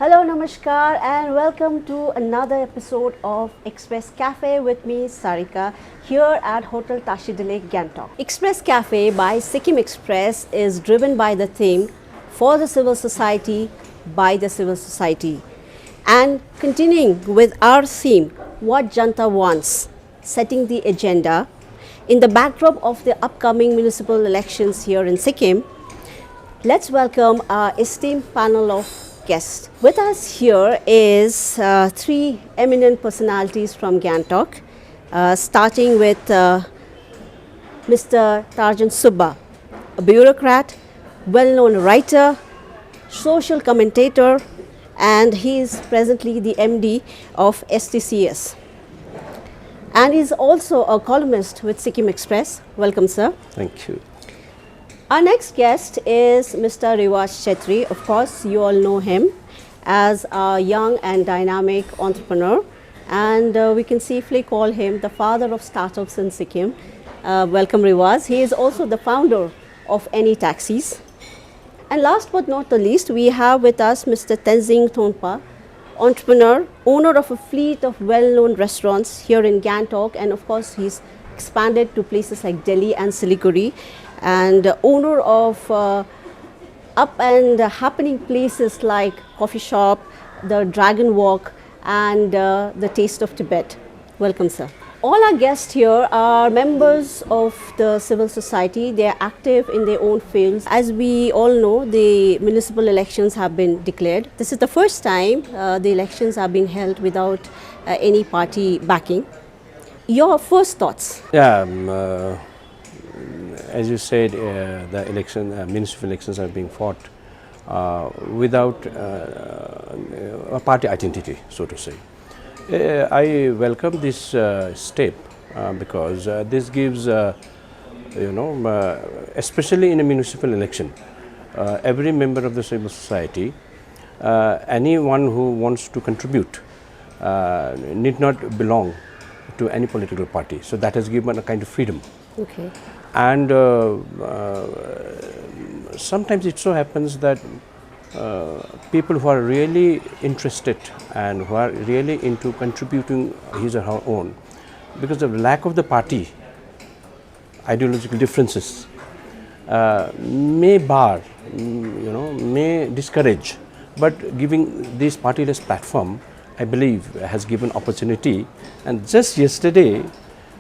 Hello, Namaskar, and welcome to another episode of Express Café with me, Sarikah, here at Hotel Tashidale, Gangtok. Express Café by Sikkim Express is driven by the theme for the civil society, by the civil society. And continuing with our theme, what Janta wants, setting the agenda, in the backdrop of the upcoming municipal elections here in Sikkim, let's welcome our esteemed panel of guests. With us here is three eminent personalities from Gangtok, starting with Mr. Tarzan Subba, a bureaucrat, well-known writer, social commentator, and he is presently the MD of STCS. And he is also a columnist with Sikkim Express. Welcome, sir. Thank you. Our next guest is Mr. Rewaj Chettri. Of course, you all know him as a young and dynamic entrepreneur, and we can safely call him the father of startups in Sikkim. Welcome, Rivas. He is also the founder of Any Taxis. And last but not the least, we have with us Mr. Tenzing Thonpa, entrepreneur, owner of a fleet of well-known restaurants here in Gangtok, and of course, he's expanded to places like Delhi and Siliguri, and owner of up and happening places like Coffee Shop, the Dragon Walk, and the Taste of Tibet. Welcome, sir. All our guests here are members of the civil society. They are active in their own fields. As we all know, the municipal elections have been declared. This is the first time the elections have been held without any party backing. Your first thoughts? Yeah, as you said, the municipal elections are being fought without a party identity, so to say. I welcome this step because this gives, especially in a municipal election, every member of the civil society, anyone who wants to contribute, need not belong to any political party. So that has given a kind of freedom. Okay. And sometimes it so happens that people who are really interested and who are really into contributing his or her own, because of the lack of the party ideological differences, may bar, may discourage, but giving this partyless platform, I believe, has given opportunity. And just yesterday,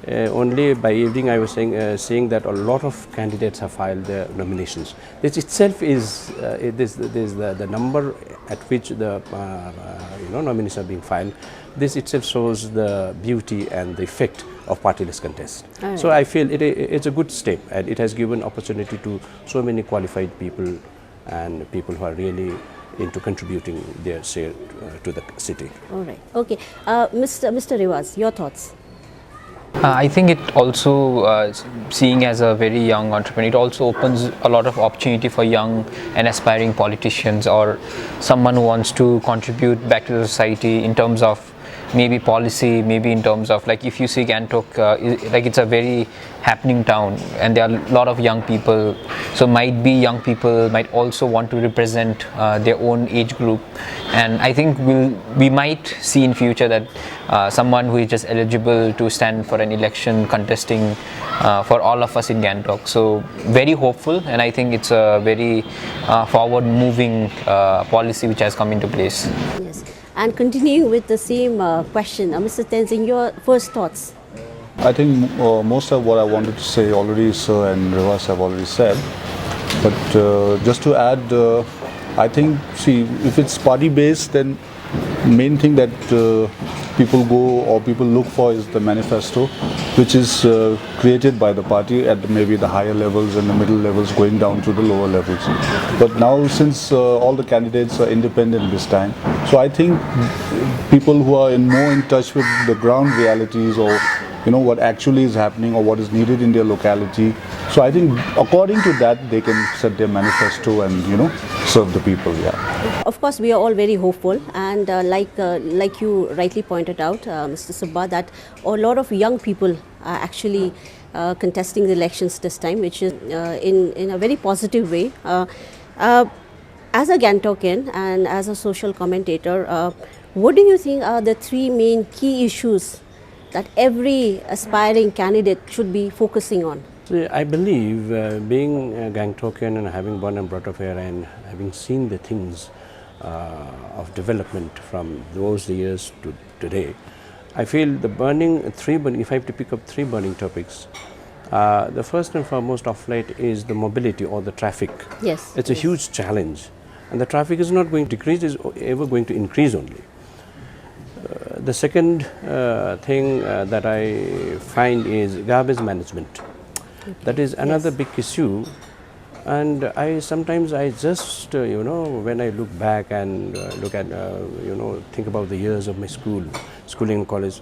only by evening, I was saying that a lot of candidates have filed their nominations. This itself is the number at which the nominations are being filed. This itself shows the beauty and the effect of partyless contest. Right. So I feel it's a good step, and it has given opportunity to so many qualified people and people who are really into contributing their share to the city. All right. Okay, Mr. Rivas, your thoughts? I think it also, seeing as a very young entrepreneur, it also opens a lot of opportunity for young and aspiring politicians or someone who wants to contribute back to the society in terms of maybe policy, maybe in terms of, like, if you see Gangtok, like, it's a very happening town and there are a lot of young people, so might be young people might also want to represent their own age group, and I think we might see in future that someone who is just eligible to stand for an election contesting for all of us in Gangtok. So very hopeful, and I think it's a very forward moving policy which has come into place. Yes. And continuing with the same question, Mr. Tenzing, your first thoughts? I think most of what I wanted to say already Sir and Rivas have already said. But just to add, I think, see, if it's party based, then main thing that people go or people look for is the manifesto, which is created by the party at maybe the higher levels and the middle levels going down to the lower levels. But now, since all the candidates are independent this time, so I think people who are more in touch with the ground realities or what actually is happening or what is needed in their locality. So I think according to that, they can set their manifesto and, serve the people, yeah. Of course, we are all very hopeful, and like you rightly pointed out, Mr. Subba, that a lot of young people are actually contesting the elections this time, which is in a very positive way. As a Gangtokian and as a social commentator, what do you think are the three main key issues that every aspiring candidate should be focusing on? I believe being a Gangtokian and having born and brought up here and having seen the things of development from those years to today, I feel the if I have to pick up three burning topics, the first and foremost of late is the mobility or the traffic. Yes. It's a huge challenge, and the traffic is not going to decrease, it's ever going to increase only. The second thing that I find is garbage management. That is another big issue, and sometimes I just when I look back and look at think about the years of my schooling and college,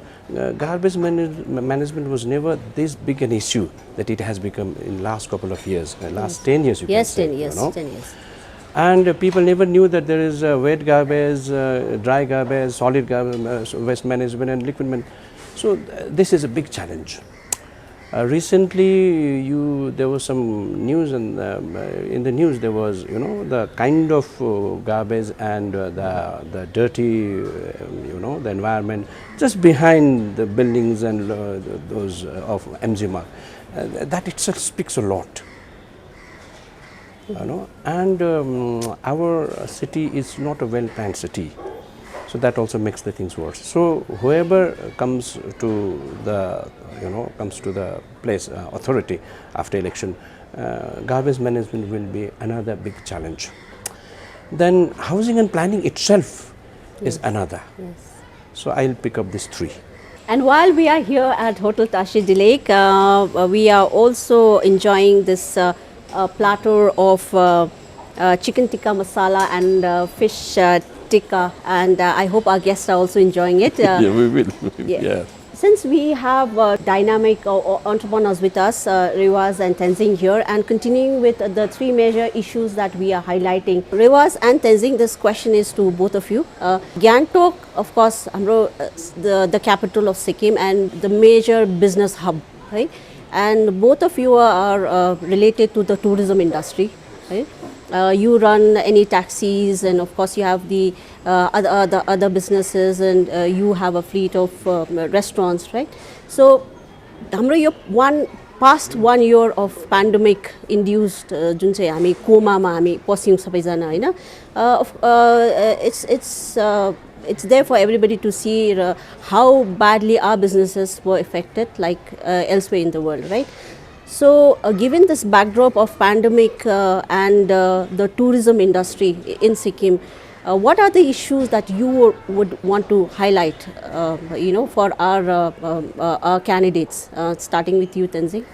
garbage management was never this big an issue that it has become in last couple of years, last 10 years you can say. 10 years, 10 years. And people never knew that there is wet garbage, dry garbage, solid garbage, waste management and liquid management. So this is a big challenge. Recently, there was some news, and in the news there was, the kind of garbage and the dirty, the environment just behind the buildings and those of MG Mark. That itself speaks a lot. And our city is not a well-planned city, so that also makes the things worse. So whoever comes to the place authority after election, garbage management will be another big challenge. Then housing and planning itself is another. Yes. So I'll pick up these three. And while we are here at Hotel Tashi Lake, we are also enjoying this platter of chicken tikka masala and fish tikka, and I hope our guests are also enjoying it. Yeah, we will. Yeah. Since we have dynamic entrepreneurs with us, Rivas and Tenzing here, and continuing with the three major issues that we are highlighting. Rivas and Tenzing, this question is to both of you. Gangtok, of course, the capital of Sikkim and the major business hub, right? And both of you are related to the tourism industry, right? You run any taxis, and of course you have the other businesses, and you have a fleet of restaurants, right? So, हाम्रो यो past 1 year of pandemic induced जुन चाहिँ हामी कोमामा हामी पस्यौं सबैजना हैन, it's there for everybody to see how badly our businesses were affected, like elsewhere in the world, right? So, given this backdrop of pandemic and the tourism industry in Sikkim, what are the issues that you would want to highlight, for our candidates? Starting with you, Tenzing.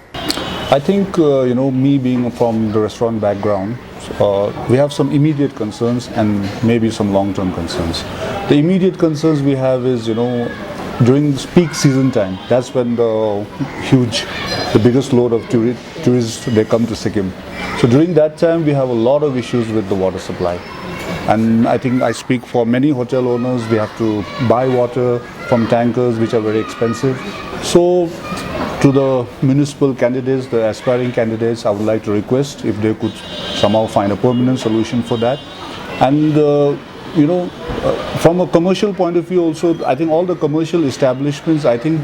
I think, me being from the restaurant background, we have some immediate concerns and maybe some long-term concerns. The immediate concerns we have is, during peak season time, that's when the biggest load of tourists, they come to Sikkim. So during that time, we have a lot of issues with the water supply. And I think I speak for many hotel owners, we have to buy water from tankers, which are very expensive. So to the municipal candidates, the aspiring candidates, I would like to request if they could somehow find a permanent solution for that. And from a commercial point of view also, I think all the commercial establishments, I think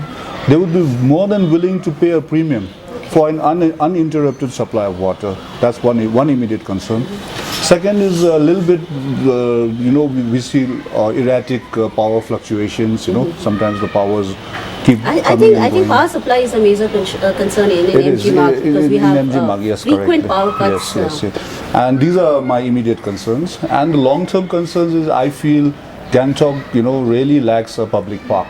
they would be more than willing to pay a premium for an uninterrupted supply of water. That's one immediate concern. Second is a little bit, we see erratic power fluctuations, sometimes the powers keep I think power supply is a major concern in MG Mark, because we have frequent power cuts. Yes. And these are my immediate concerns. And the long-term concerns is I feel Gangtok, really lacks a public park.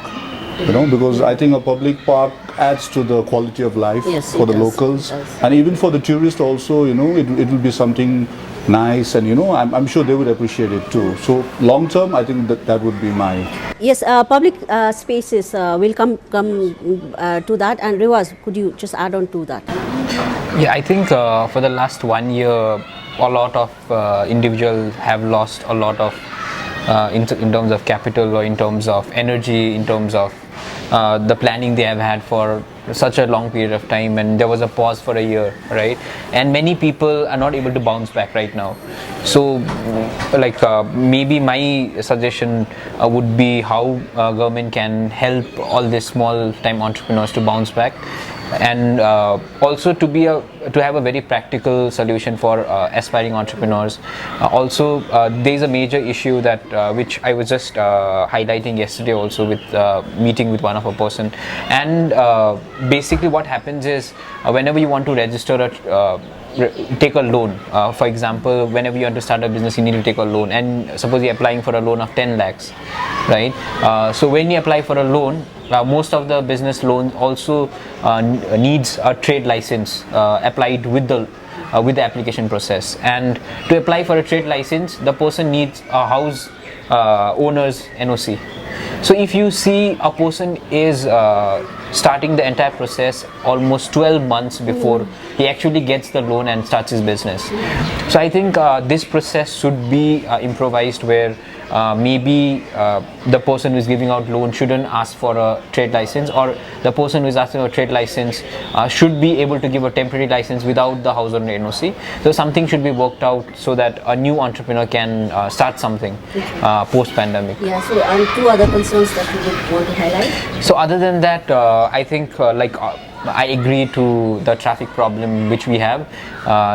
Because I think a public park adds to the quality of life for the locals, and even for the tourists also. It will be something nice, and I'm sure they would appreciate it too. So long term, I think that would be my. Yes, public spaces will come to that. And Rivas, could you just add on to that? Yeah, I think for the last 1 year, a lot of individuals have lost a lot of in terms of capital, or in terms of energy, in terms of the planning they have had for such a long period of time, and there was a pause for a year, right? And many people are not able to bounce back right now. So maybe my suggestion would be how government can help all these small time entrepreneurs to bounce back, and also to have a very practical solution for aspiring entrepreneurs. Also, there is a major issue that which I was just highlighting yesterday also with meeting with one of a person, and basically what happens is whenever you want to register take a loan, for example, whenever you want to start a business, you need to take a loan, and suppose you're applying for a loan of 10 lakhs, right? So when you apply for a loan, most of the business loans also needs a trade license applied with the application process. And to apply for a trade license, the person needs a house owner's NOC. So if you see a person is starting the entire process almost 12 months before he actually gets the loan and starts his business. So I think this process should be improvised, where maybe the person who is giving out loan shouldn't ask for a trade license, or the person who is asking for a trade license should be able to give a temporary license without the house owner NOC. So something should be worked out so that a new entrepreneur can start something post-pandemic. Yeah, so and two other concerns that you would want to highlight? So other than that, I think I agree to the traffic problem which we have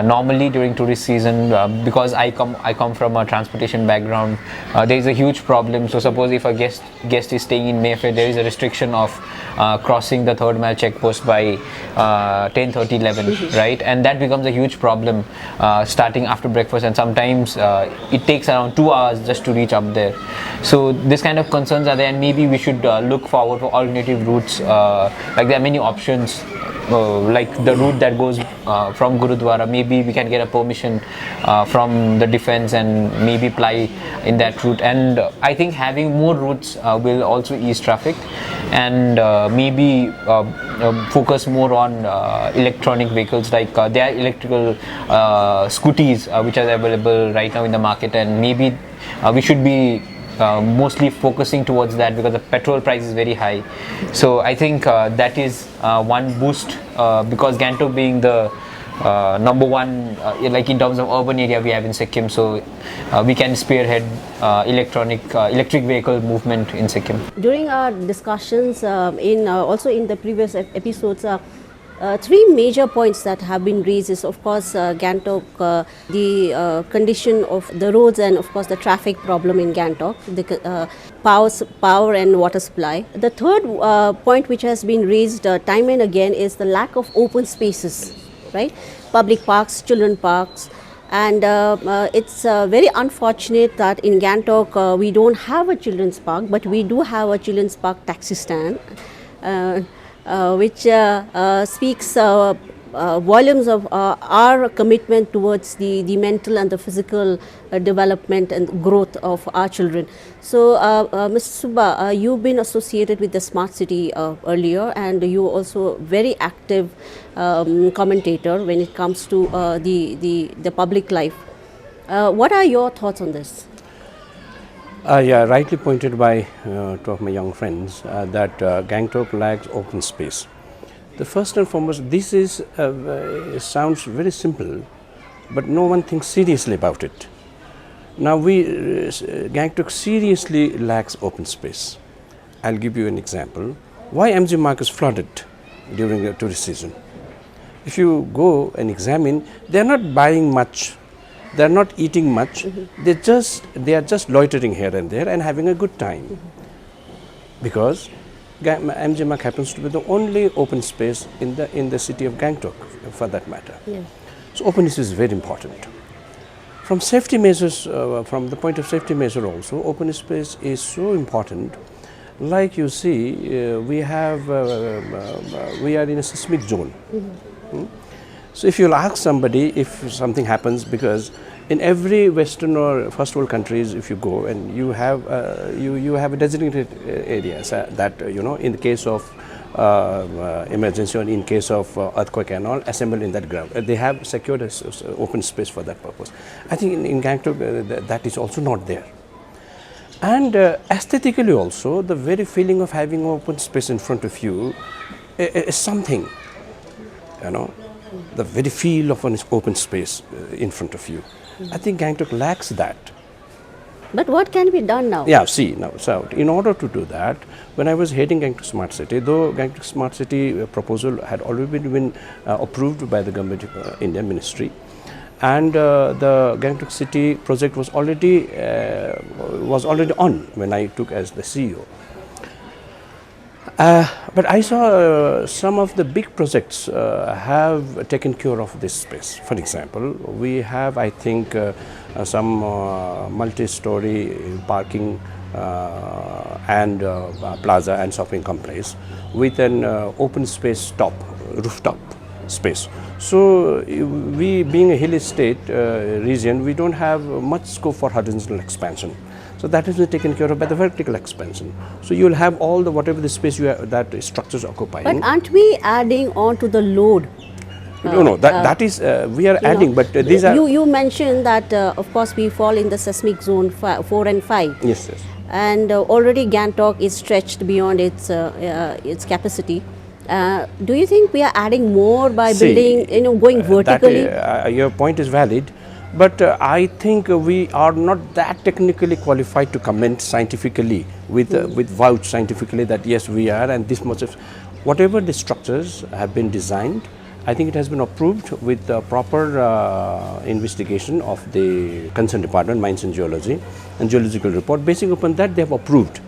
normally during tourist season, because I come from a transportation background. There is a huge problem. So suppose if a guest is staying in Mayfair, there is a restriction of crossing the 3rd mile checkpost by 10:30, 11, right? And that becomes a huge problem starting after breakfast, and sometimes it takes around 2 hours just to reach up there. So this kind of concerns are there, and maybe we should look forward for alternative routes. Like there are many options, like the route that goes from Gurudwara. Maybe we can get a permission from the defense and maybe apply in that route. And I think having more routes will also ease traffic, and maybe focus more on electronic vehicles, like there are electrical scooties which are available right now in the market, and maybe we should be mostly focusing towards that, because the petrol price is very high. So I think that is one boost, because Gangtok being the number one, like in terms of urban area we have in Sikkim, so we can spearhead electric vehicle movement in Sikkim. During our discussions also in the previous episodes, three major points that have been raised is, of course, Gangtok, the condition of the roads, and of course the traffic problem in Gangtok, the power and water supply. The third point which has been raised time and again is the lack of open spaces, right? Public parks, children parks. And it's very unfortunate that in Gangtok we don't have a children's park, but we do have a children's park taxi stand, which speaks volumes of our commitment towards the mental and the physical development and growth of our children. So, Mr. Subba, you've been associated with the Smart City earlier, and you also very active commentator when it comes to the public life. What are your thoughts on this? Yeah, rightly pointed by two of my young friends that Gangtok lacks open space. The first and foremost, this is sounds very simple, but no one thinks seriously about it. Now, Gangtok seriously lacks open space. I'll give you an example. Why MG Mark is flooded during the tourist season? If you go and examine, they are not buying much. They are not eating much. They are just loitering here and there and having a good time, because MG Mark happens to be the only open space in the city of Gangtok, for that matter. Yeah. So openness is very important. From safety measures, from the point of safety measure also, open space is so important. Like you see, we are in a seismic zone. So if you'll ask somebody if something happens, because In every Western or first world countries, if you go and you have you have a designated areas that in the case of emergency or in case of earthquake and all, assembled in that ground. They have secured a open space for that purpose. I think in Gangtok that is also not there. And aesthetically also, the very feeling of having open space in front of you is something, the very feel of an open space in front of you. I think Gangtok lacks that. But what can be done now? Yeah, see, now, so in order to do that, when I was heading Gangtok Smart City, though Gangtok Smart City proposal had already been approved by the Government of India Ministry, and the Gangtok City project was already on when I took as the CEO. But I saw some of the big projects have taken care of this space. For example, we have, I think, some multi-story parking and plaza and shopping complex with an open space rooftop space. So we, being a hilly state region, we don't have much scope for horizontal expansion. So that has been taken care of by the vertical expansion. So you will have all the whatever the space you have, that structures occupying. But aren't we adding on to the load? No, that is we are adding, but these are. You mentioned that of course we fall in the seismic zone 4 and 5. Yes, yes. And already Gangtok is stretched beyond its capacity. Do you think we are adding more by building, going vertically? Your point is valid. But I think we are not that technically qualified to comment scientifically with vouch scientifically that yes we are, and this much of whatever the structures have been designed. I think it has been approved with the proper investigation of the concerned department, Mines and Geology, and geological report. Basing upon that, they have approved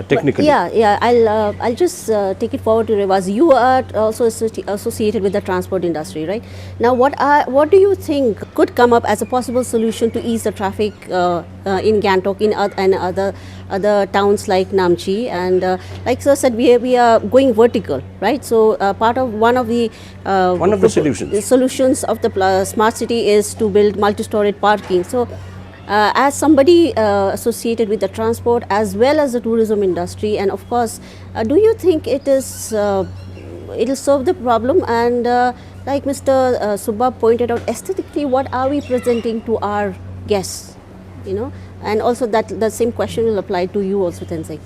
technically. Yeah. I'll just take it forward to Rivas. You are also associated with the transport industry, right? Now, what do you think could come up as a possible solution to ease the traffic in Gangtok and other towns like Namchi? And like Sir said, we are going vertical, right? So one of the solutions of the smart city is to build multi-storied parking. So as somebody associated with the transport as well as the tourism industry, and of course, do you think it'll solve the problem? And like Mr. Subba pointed out, aesthetically, what are we presenting to our guests? And also that the same question will apply to you also, Tenzing.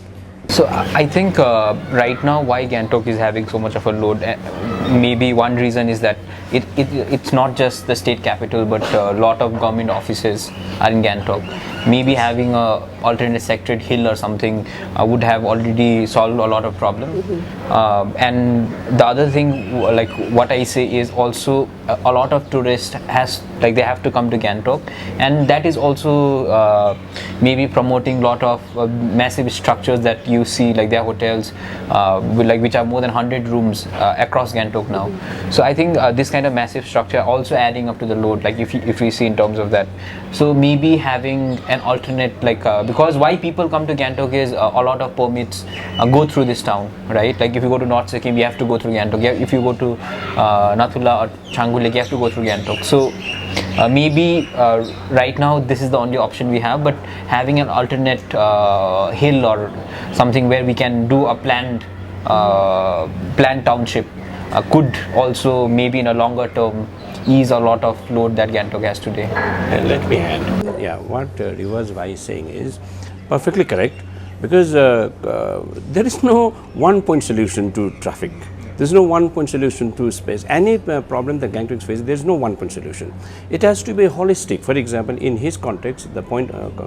So I think right now why Gangtok is having so much of a load, maybe one reason is that it's not just the state capital, but a lot of government offices are in Gangtok. Maybe having a alternate sectored hill or something would have already solved a lot of problems. And the other thing, like what I say, is also a lot of tourists they have to come to Gangtok, and that is also maybe promoting a lot of massive structures that you see, like their hotels, which have more than 100 rooms across Gangtok now. So I think this kind of massive structure also adding up to the load, like if we see in terms of that. So maybe having an alternate, because why people come to Gangtok is a lot of permits go through this town, right? Like if you go to North Sikkim, you have to go through Gangtok. If you go to Nathula or Changu Lake, you have to go through Gangtok. So maybe right now this is the only option we have, but having an alternate hill or something where we can do a planned township could also maybe in a longer term ease a lot of load that Gangtok has today. Let me add. Yeah, what Rewaj is saying is perfectly correct, because there is no one-point solution to traffic. There's no one-point solution to space. Any problem that Gangtok faces, there's no one-point solution. It has to be holistic. For example, in his context, the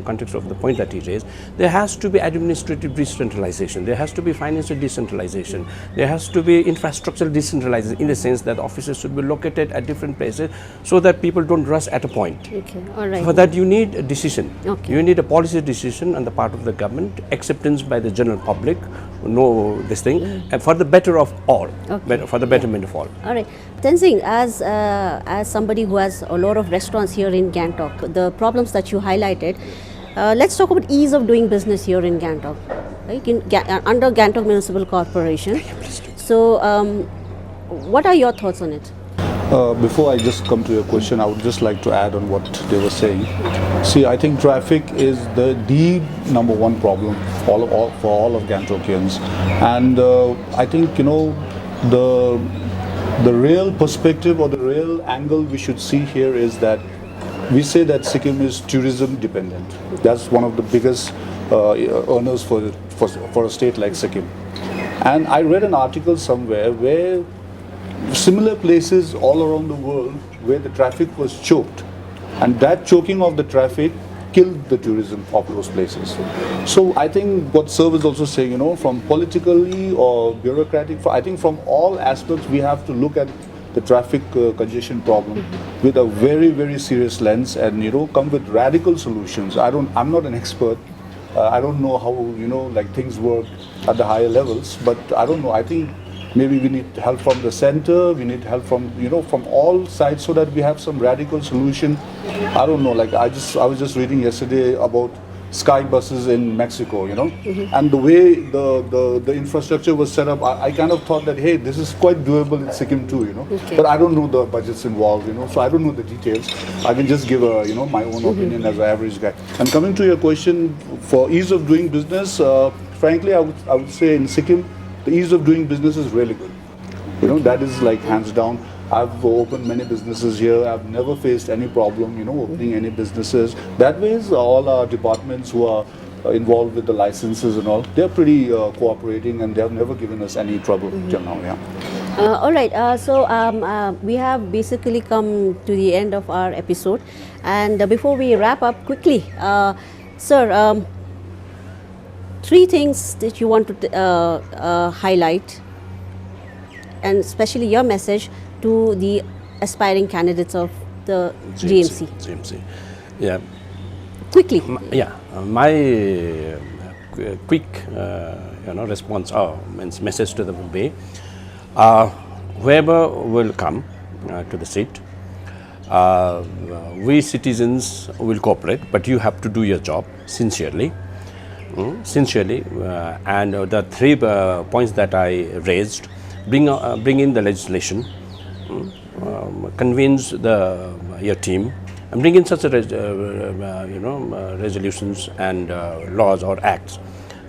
context of the point that he raised, there has to be administrative decentralization. There has to be financial decentralization. There has to be infrastructural decentralization, in the sense that offices should be located at different places so that people don't rush at a point. Okay, all right. For that, you need a decision. Okay. You need a policy decision on the part of the government, acceptance by the general public, know this thing, and for the better of all. Okay. For the betterment of all. All right. Tenzing, as somebody who has a lot of restaurants here in Gangtok, the problems that you highlighted, let's talk about ease of doing business here in Gangtok, right? Under Gangtok Municipal Corporation. So, what are your thoughts on it? Before I just come to your question, I would just like to add on what they were saying. See, I think traffic is the number one problem for all of Gangtokians, and I think the real perspective or the real angle we should see here is that we say that Sikkim is tourism dependent. That's one of the biggest earners for a state like Sikkim. And I read an article somewhere where similar places all around the world where the traffic was choked, and that choking of the traffic killed the tourism of those places. So I think what Sir is also saying, from politically or bureaucratic, I think from all aspects we have to look at the traffic congestion problem with a very, very serious lens, and come with radical solutions. I'm not an expert. I don't know how things work at the higher levels, but I don't know. I think maybe we need help from the center. We need help from from all sides so that we have some radical solution. I don't know. I was just reading yesterday about sky buses in Mexico, and the way the infrastructure was set up, I kind of thought that, hey, this is quite doable in Sikkim too, Okay. But I don't know the budgets involved, so I don't know the details. I can just give my own opinion as an average guy. And coming to your question, for ease of doing business, frankly, I would say in Sikkim, the ease of doing business is really good. That is like hands down. I've opened many businesses here. I've never faced any problem, opening any businesses. That way, all our departments who are involved with the licenses and all, they're pretty cooperating, and they have never given us any trouble till now. Yeah. All right, so we have basically come to the end of our episode, and before we wrap up quickly, sir, 3 things that you want to highlight, and especially your message to the aspiring candidates of the GMC. GMC. Yeah. Quickly. My quick response or message to them will be, whoever will come to the seat, we citizens will cooperate, but you have to do your job sincerely. And the 3 points that I raised, bring in the legislation, convince your team, and bring in such a resolutions and laws or acts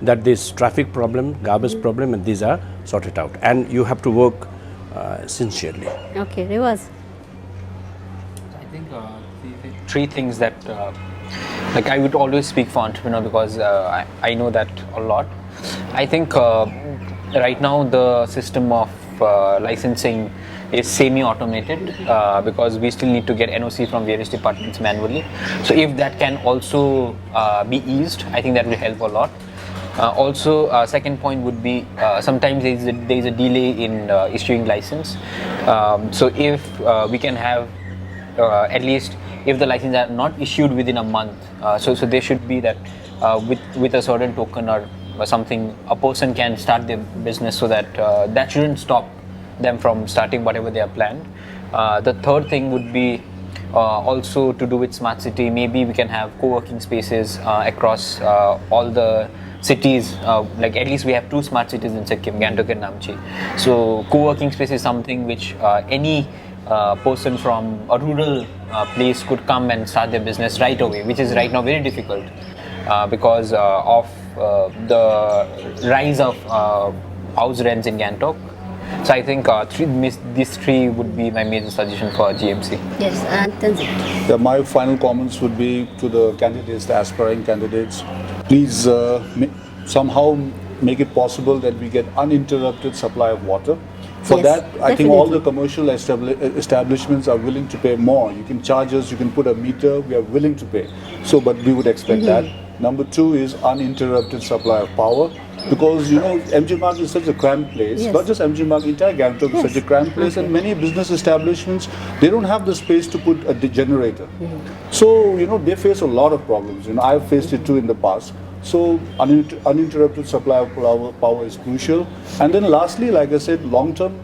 that this traffic problem, garbage problem, and these are sorted out. And you have to work sincerely. Okay, Rivas. I think 3 things that I would always speak for entrepreneur, because I know that a lot. I think right now the system of licensing is semi-automated because we still need to get NOC from various departments manually. So if that can also be eased, I think that will help a lot. Also, second point would be sometimes there is a delay in issuing license. So if we can have at least if the licenses are not issued within a month, so there should be that with a certain token or something, a person can start their business, so that that shouldn't stop them from starting whatever they have planned. The third thing would be also to do with smart city. Maybe we can have co-working spaces across all the cities. Like at least we have 2 smart cities in Sikkim, Gangtok and Namche. So co-working space is something which any person from a rural place could come and start their business right away, which is right now very difficult because of the rise of house rents in Gangtok. So I think these 3 would be my major suggestion for GMC. Yes, and Tenzing. Yeah, my final comments would be to the candidates, the aspiring candidates. Please somehow make it possible that we get uninterrupted supply of water. For Yes, that, I think definitely. all the commercial establishments are willing to pay more. You can charge us, you can put a meter, we are willing to pay. So, but we would expect that. Number 2 is uninterrupted supply of power. Because MG Marg is such a cramped place, Yes. not just MG Marg, entire Gangtok is such a cramped place, and many business establishments, they don't have the space to put a generator. So, they face a lot of problems. I've faced it too in the past. So, uninterrupted supply of power is crucial. And then lastly, like I said, long term,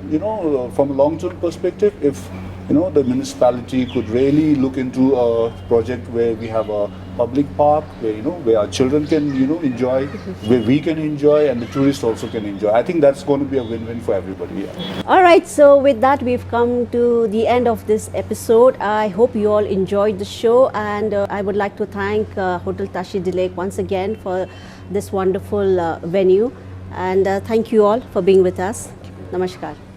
from a long term perspective, if the municipality could really look into a project where we have a public park where where our children can enjoy, where we can enjoy, and the tourists also can enjoy. I think that's going to be a win-win for everybody. Yeah. All right, so with that, we've come to the end of this episode. I hope you all enjoyed the show, and I would like to thank Hotel Tashi Dilek once again for this wonderful venue, and thank you all for being with us. Namaskar.